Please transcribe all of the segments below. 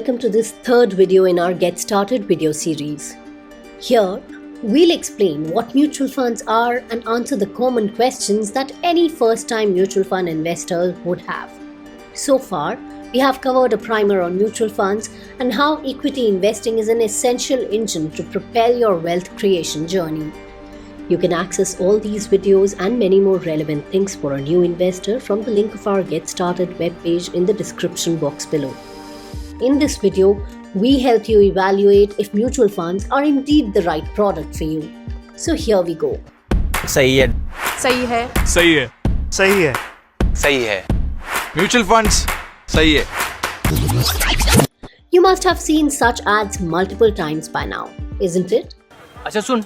welcome to this third video in our Get Started video series. Here, we'll explain what mutual funds are and answer the common questions that any first-time mutual fund investor would have. So far, we have covered a primer on mutual funds and how equity investing is an essential engine to propel your wealth creation journey. You can access all these videos and many more relevant things for a new investor from the link of our Get Started webpage in the description box below. In this video, we help you evaluate if mutual funds are indeed the right product for you. So here we go. सही है सही है सही है सही है सही है म्यूचुअल फंड्स सही है You must have seen such ads multiple times by now, isn't it? अच्छा सुन,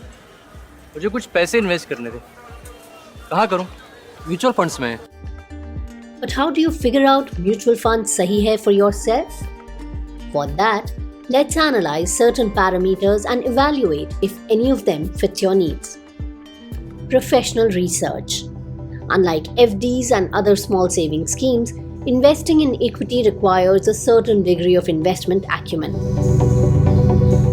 मुझे कुछ पैसे इन्वेस्ट करने थे। कहाँ करूँ? म्यूचुअल फंड्स में। But how do you figure out mutual funds sahi hai for yourself? For that, let's analyze certain parameters and evaluate if any of them fit your needs. Professional research. Unlike FDs and other small saving schemes, investing in equity requires a certain degree of investment acumen.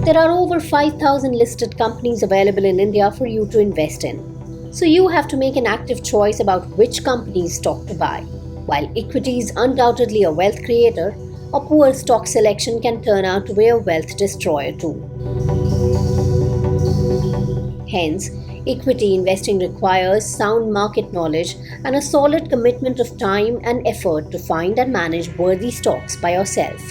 There are over 5,000 listed companies available in India for you to invest in. So you have to make an active choice about which company's stock to buy. While equity is undoubtedly a wealth creator, a poor stock selection can turn out to be a wealth destroyer too. Hence, equity investing requires sound market knowledge and a solid commitment of time and effort to find and manage worthy stocks by yourself.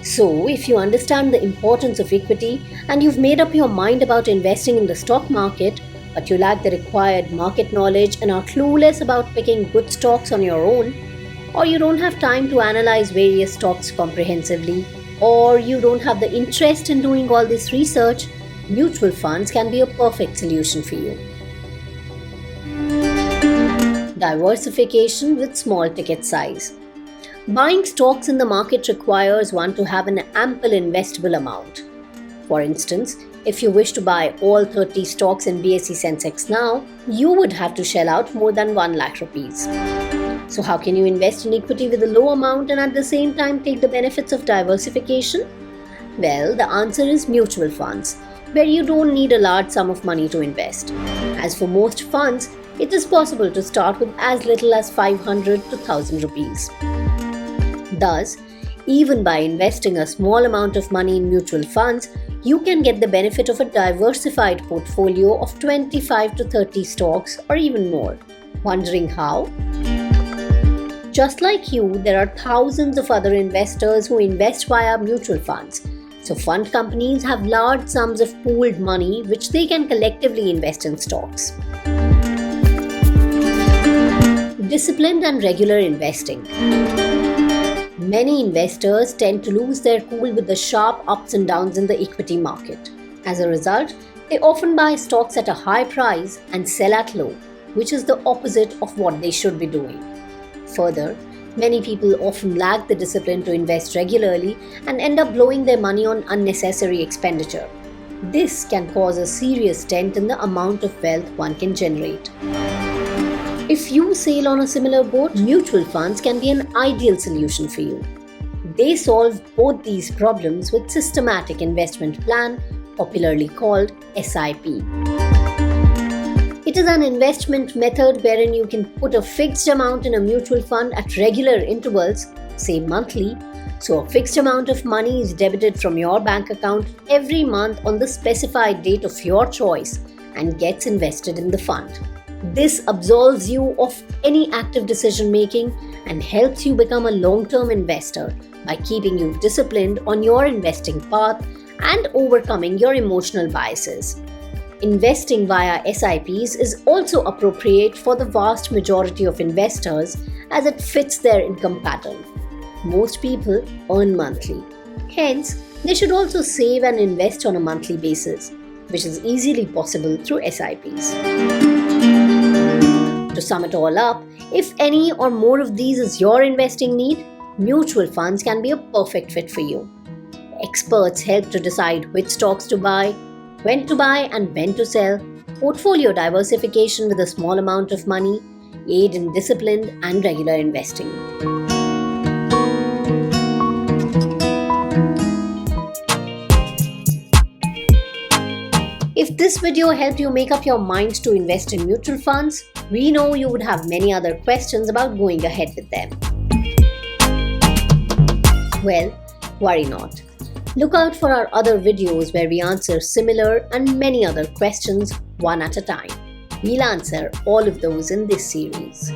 So, if you understand the importance of equity and you've made up your mind about investing in the stock market, but you lack the required market knowledge and are clueless about picking good stocks on your own, or you don't have time to analyze various stocks comprehensively, or you don't have the interest in doing all this research, mutual funds can be a perfect solution for you. Diversification with small ticket size. Buying stocks in the market requires one to have an ample investable amount. For instance, if you wish to buy all 30 stocks in BSE Sensex now, you would have to shell out more than 1 lakh rupees. So how can you invest in equity with a low amount and at the same time take the benefits of diversification? Well, the answer is mutual funds, where you don't need a large sum of money to invest. As for most funds, it is possible to start with as little as 500 to 1000 rupees. Thus, even by investing a small amount of money in mutual funds, you can get the benefit of a diversified portfolio of 25 to 30 stocks or even more. Wondering how? Just like you, there are thousands of other investors who invest via mutual funds. So fund companies have large sums of pooled money which they can collectively invest in stocks. Disciplined and regular investing. Many investors tend to lose their cool with the sharp ups and downs in the equity market. As a result, they often buy stocks at a high price and sell at low, which is the opposite of what they should be doing. Further, many people often lack the discipline to invest regularly and end up blowing their money on unnecessary expenditure. This can cause a serious dent in the amount of wealth one can generate. If you sail on a similar boat, mutual funds can be an ideal solution for you. They solve both these problems with systematic investment plan, popularly called SIP. It is an investment method wherein you can put a fixed amount in a mutual fund at regular intervals, say monthly, so a fixed amount of money is debited from your bank account every month on the specified date of your choice and gets invested in the fund. This absolves you of any active decision making and helps you become a long-term investor by keeping you disciplined on your investing path and overcoming your emotional biases. Investing via SIPs is also appropriate for the vast majority of investors as it fits their income pattern. Most people earn monthly. Hence, they should also save and invest on a monthly basis, which is easily possible through SIPs. To sum it all up, if any or more of these is your investing need, mutual funds can be a perfect fit for you. Experts help to decide which stocks to buy, when to buy and when to sell, portfolio diversification with a small amount of money, aid in disciplined and regular investing. video helped you make up your mind to invest in mutual funds, we know you would have many other questions about going ahead with them. Well, worry not. Look out for our other videos where we answer similar and many other questions one at a time. We'll answer all of those in this series.